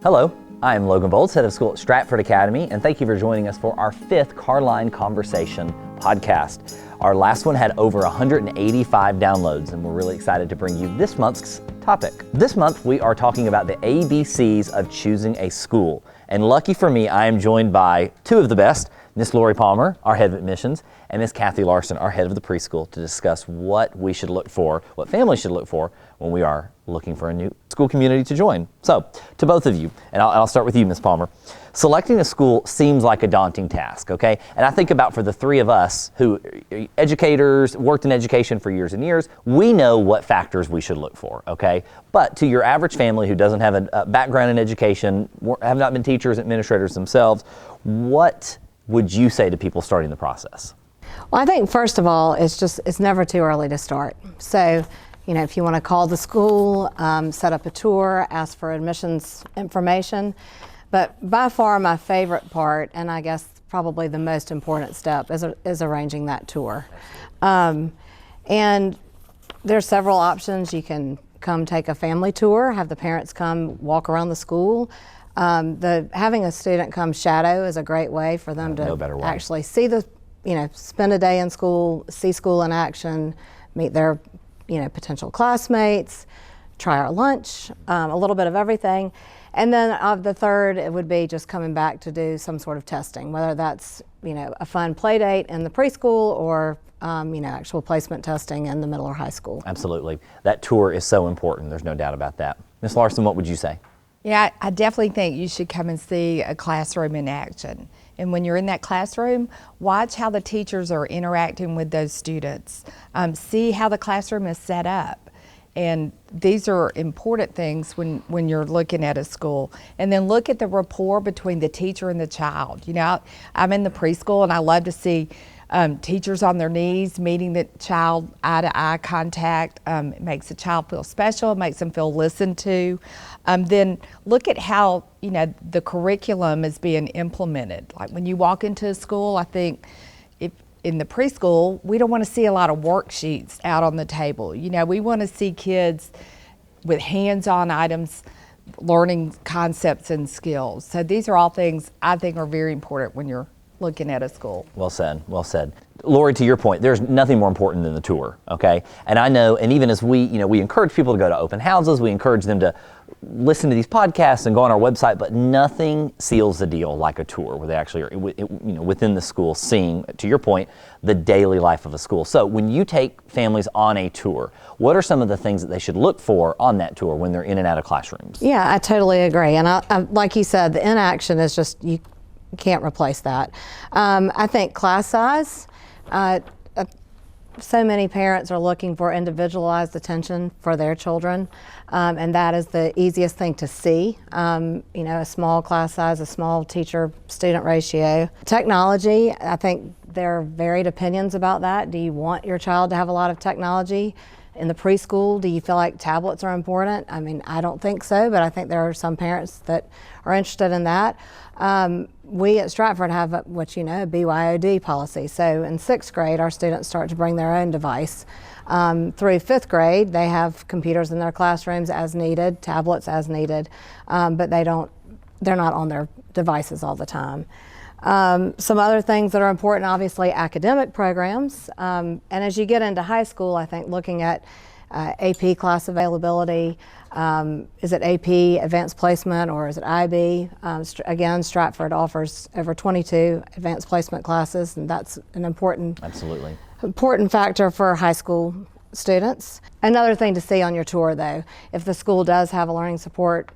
Hello, I am Logan Bowlds, head of school at Stratford Academy, and thank you for joining us for our 5th Carline Conversation podcast. Our last one had over 185 downloads, and we're really excited to bring you this month's topic. This month, we are talking about the ABCs of choosing a school. And lucky for me, I am joined by two of the best, Miss Lori Palmer, our head of admissions, and Miss Kathy Larsen, our head of the preschool, to discuss what we should look for, what families should look for when we are looking for a new school community to join. So, to both of you, and I'll start with you, Miss Palmer. Selecting a school seems like a daunting task, okay? And I think about for the three of us who are educators, worked in education for years and years, we know what factors we should look for, okay? But to your average family who doesn't have a background in education, have not been teachers, administrators themselves, what would you say to people starting the process? Well, I think first of all, it's never too early to start. So, if you want to call the school, set up a tour, ask for admissions information. But by far my favorite part, and I guess probably the most important step, is arranging that tour. And there's several options. You can come take a family tour, have the parents come walk around the school. Having a student come shadow is a great way for them to actually see spend a day in school, see school in action, meet their potential classmates, try our lunch, a little bit of everything. And then of the third, it would be just coming back to do some sort of testing, whether that's, a fun play date in the preschool or, actual placement testing in the middle or high school. Absolutely. That tour is so important. There's no doubt about that. Ms. Larsen, what would you say? Yeah, I definitely think you should come and see a classroom in action. And when you're in that classroom, watch how the teachers are interacting with those students. See how the classroom is set up. And these are important things when you're looking at a school. And then look at the rapport between the teacher and the child. I'm in the preschool and I love to see teachers on their knees, meeting the child eye-to-eye contact. It makes the child feel special, it makes them feel listened to. Then look at how, the curriculum is being implemented. Like when you walk into a school, I think if in the preschool, we don't want to see a lot of worksheets out on the table. We want to see kids with hands-on items, learning concepts and skills. So these are all things I think are very important when you're looking at a school. Well said, well said. Lori, to your point, there's nothing more important than the tour, okay? And I know, and even as we encourage people to go to open houses, we encourage them to listen to these podcasts and go on our website, but nothing seals the deal like a tour where they actually are, within the school seeing, to your point, the daily life of a school. So when you take families on a tour, what are some of the things that they should look for on that tour when they're in and out of classrooms? Yeah, I totally agree. And I like you said, the inaction is just, you can't replace that. I think class size, so many parents are looking for individualized attention for their children, and that is the easiest thing to see. A small class size, a small teacher-student ratio. Technology, I think there are varied opinions about that. Do you want your child to have a lot of technology? In the preschool, do you feel like tablets are important? I don't think so, but I think there are some parents that are interested in that. We at Stratford have a BYOD policy. So in 6th grade, our students start to bring their own device. Through 5th grade, they have computers in their classrooms as needed, tablets as needed, but they're not on their devices all the time. Some other things that are important, obviously academic programs, and as you get into high school, I think looking at AP class availability, is it AP advanced placement or is it IB? Again, Stratford offers over 22 advanced placement classes, and that's an important factor for high school students. Another thing to see on your tour though, if the school does have a learning support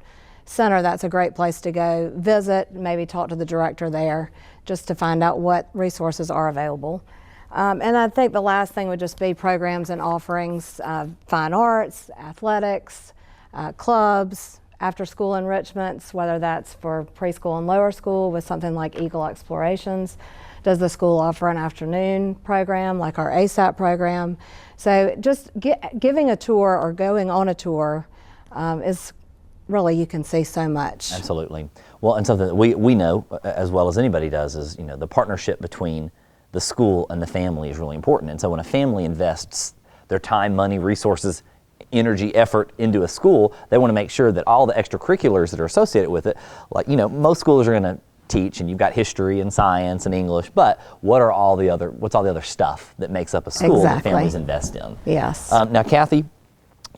center, that's a great place to go visit, maybe talk to the director there just to find out what resources are available. And I think the last thing would just be programs and offerings, fine arts, athletics, clubs, after school enrichments, whether that's for preschool and lower school with something like Eagle Explorations. Does the school offer an afternoon program like our ASAP program? So just giving a tour or going on a tour is really, you can see so much. Absolutely. Well, and something that we know as well as anybody does is, the partnership between the school and the family is really important. And so when a family invests their time, money, resources energy, effort into a school, they want to make sure that all the extracurriculars that are associated with it, like, most schools are going to teach, and you've got history and science and English, but what's all the other stuff that makes up a school that families invest in? Yes. Now, Kathy,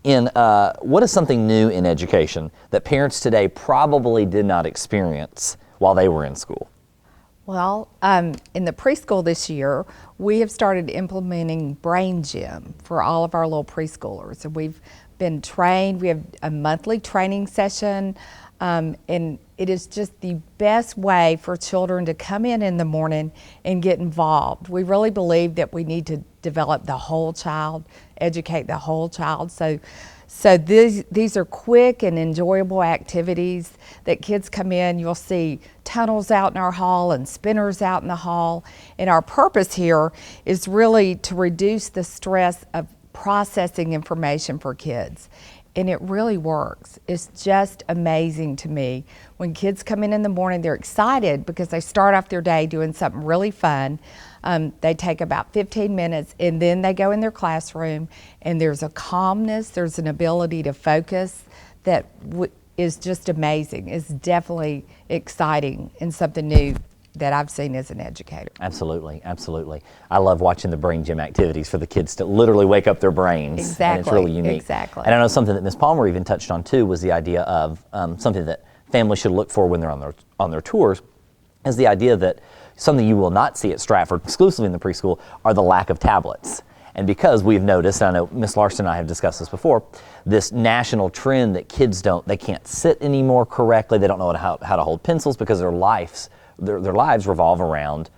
what is something new in education that parents today probably did not experience while they were in school? Well, in the preschool this year, we have started implementing Brain Gym for all of our little preschoolers. And we've been trained. We have a monthly training session, and it is just the best way for children to come in the morning and get involved. We really believe that we need to develop the whole child, educate the whole child. So these are quick and enjoyable activities that kids come in. You'll see tunnels out in our hall and spinners out in the hall. And our purpose here is really to reduce the stress of processing information for kids. And it really works. It's just amazing to me. When kids come in the morning, they're excited because they start off their day doing something really fun. They take about 15 minutes and then they go in their classroom, and there's a calmness, there's an ability to focus that is just amazing. It's definitely exciting and something new that I've seen as an educator. Absolutely, absolutely. I love watching the Brain Gym activities for the kids to literally wake up their brains. Exactly. And it's really unique. Exactly. And I know something that Ms. Palmer even touched on too was the idea of something that families should look for when they're on their tours, is the idea that something you will not see at Stratford exclusively in the preschool are the lack of tablets. And because we've noticed, I know Ms. Larsen and I have discussed this before, this national trend that kids they can't sit anymore correctly, they don't know how to hold pencils because their lives revolve around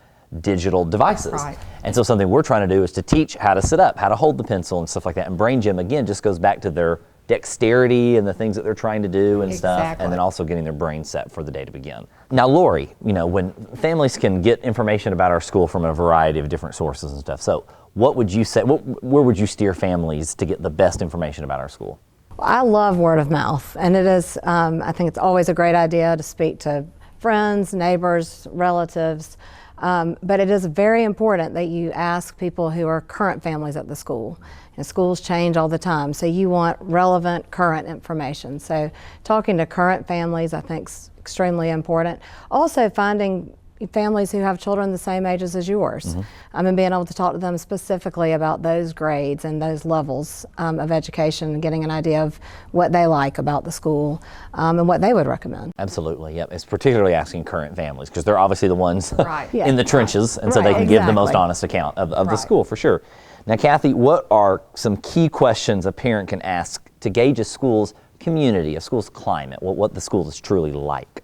digital devices. Right. And so something we're trying to do is to teach how to sit up, how to hold the pencil and stuff like that. And Brain Gym, again, just goes back to their dexterity and the things that they're trying to do and stuff, and then also getting their brain set for the day to begin. Now, Lori, when families can get information about our school from a variety of different sources and stuff, so what would you say, where would you steer families to get the best information about our school? I love word of mouth, and it is, I think it's always a great idea to speak to friends, neighbors, relatives, but it is very important that you ask people who are current families at the school. And schools change all the time, so you want relevant, current information. So talking to current families, I think, is extremely important. Also finding families who have children the same ages as yours, and being able to talk to them specifically about those grades and those levels of education, and getting an idea of what they like about the school and what they would recommend. Absolutely, yep. It's particularly asking current families because they're obviously the ones Right. in the trenches, and so they can give the most honest account of the school for sure. Now, Kathy, what are some key questions a parent can ask to gauge a school's community, a school's climate, what the school is truly like?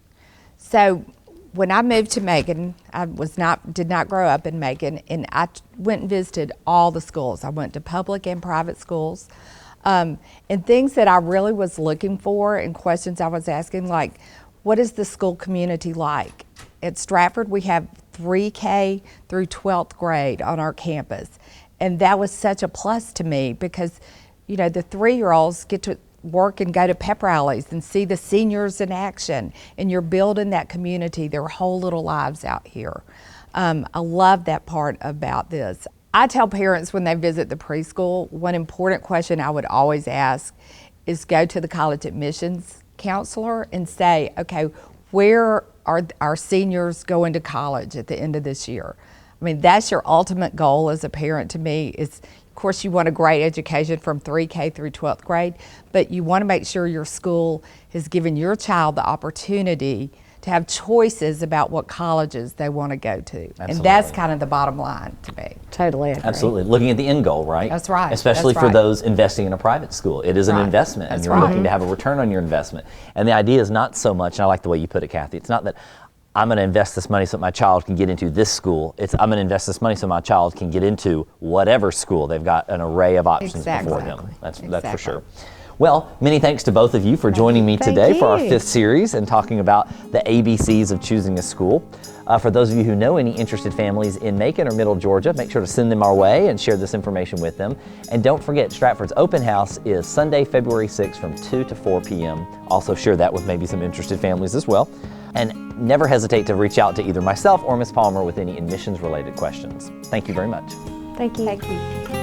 So when I moved to Macon, I did not grow up in Macon, and I went and visited all the schools. I went to public and private schools, and things that I really was looking for and questions I was asking, like, what is the school community like? At Stratford, we have 3K through 12th grade on our campus, and that was such a plus to me because, the 3-year-olds get to work and go to pep rallies and see the seniors in action, and you're building that community, their whole little lives out here. I love that part about this. I tell parents when they visit the preschool, one important question I would always ask is go to the college admissions counselor and say, okay, where are our seniors going to college at the end of this year? I mean, that's your ultimate goal as a parent to me is, of course, you want a great education from 3K through 12th grade, but you want to make sure your school has given your child the opportunity to have choices about what colleges they want to go to. Absolutely. And that's kind of the bottom line to me. Totally agree. Absolutely. Looking at the end goal, right? That's right. Especially That's for right. those investing in a private school. It is an Right. investment, and That's you're right. looking to have a return on your investment. And the idea is not so much, and I like the way you put it, Kathy, it's not that I'm going to invest this money so my child can get into this school. It's I'm going to invest this money so my child can get into whatever school. They've got an array of options Exactly. before them. That's for Exactly. sure. Well, many thanks to both of you for joining me Thank today for our you. 5th series and talking about the ABCs of choosing a school. For those of you who know any interested families in Macon or Middle Georgia, make sure to send them our way and share this information with them. And don't forget, Stratford's open house is Sunday, February 6th from 2 to 4 p.m. Also share that with maybe some interested families as well. And never hesitate to reach out to either myself or Ms. Palmer with any admissions-related questions. Thank you very much. Thank you. Thank you.